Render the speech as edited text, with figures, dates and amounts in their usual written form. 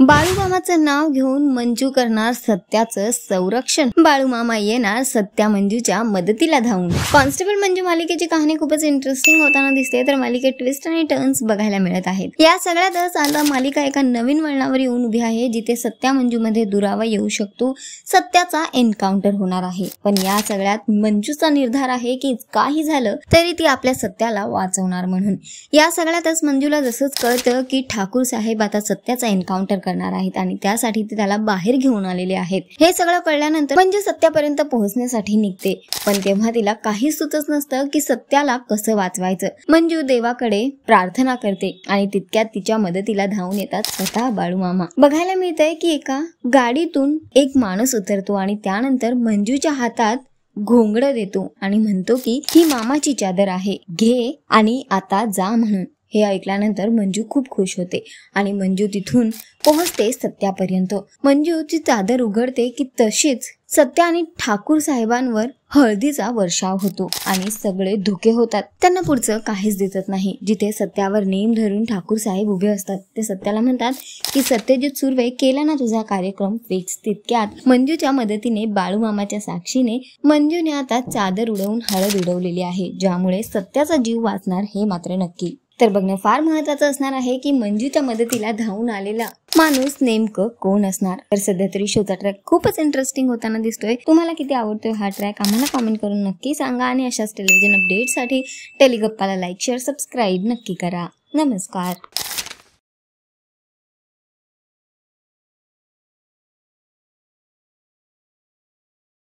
बाळूमामाचं नाव घेऊन मंजू करणार सत्याचं संरक्षण। बाळूमामा येणार सत्या मंजूच्या मदतीला धावून। कॉन्स्टेबल मंजू मालिकेची कहाणी खूपच इंटरेस्टिंग होताना दिसते, तर मालिकेत ट्विस्ट आणि टर्न्स बघायला मिळत आहेत। या सगळ्यातच आता मालिका एका नवीन वळणावर येऊन उभी आहे, जिथे सत्या मंजू मध्ये दुरावा येऊ शकतो, सत्याचा एन्काउंटर होणार आहे। पण या सगळ्यात मंजूचा निर्धार आहे की काही झालं तरी ती आपल्या सत्याला वाचवणार म्हणून। या सगळ्यातच मंजूला जसंच कळतं की ठाकूर साहेब आता सत्याचा एन्काउंटर करणार आहेत आणि त्यासाठी ते त्याला बाहेर घेऊन आलेले आहेत। हे सगळं कळल्यानंतर मंजू सत्यापर्यंत पोहोचण्यासाठी निघते, पण तेव्हा तिला काही सुचत नसतं की सत्याला कसं वाचवायचं। मंजू देवाकडे प्रार्थना करते आणि तितक्यात तिच्या मदतीला धावून येतात स्वतः बाळूमामा। बघायला मिळतंय की एका गाडीतून एक माणूस उतरतो आणि त्यानंतर मंजूच्या हातात घोंगडं देतो आणि म्हणतो की ही मामाची चादर आहे, घे आणि आता जा म्हणून। हे ऐकल्यानंतर मंजू खूप खुश होते आणि मंजू तिथून पोहोचते सत्यापर्यंत। मंजू ती चादर उघडते की तशीच सत्या आणि ठाकूर साहेबांवर हळदीचा वर्षाव होतो आणि सगळे धुके होतात। त्यांना पुढचं काहीच दिसत नाही। जिथे सत्यावर नेम धरून ठाकूर साहेब उभे असतात, ते सत्याला म्हणतात की सत्यजित सुर्वे, केला ना तुझा कार्यक्रम फिक्स। तितक्यात मंजूच्या मदतीने बाळूमामाच्या साक्षीने मंजूने आता चादर उडवून हळद उडवलेली आहे, ज्यामुळे सत्याचा जीव वाचणार हे मात्र नक्की। तर बघणं फार महत्त्वाचं असणार आहे की मंजूच्या मदतीला धावून आलेला माणूस नेमकं कोण असणार। तर सध्या तरी शोचा ट्रॅक खूपच इंटरेस्टिंग होताना दिसतोय। तुम्हाला किती आवडतोय हा ट्रॅक आम्हाला कमेंट करून नक्की सांगा आणि अशाच टेलिव्हिजन अपडेटसाठी टेलिगप्पाला लाईक, शेअर, सबस्क्राईब नक्की करा। नमस्कार।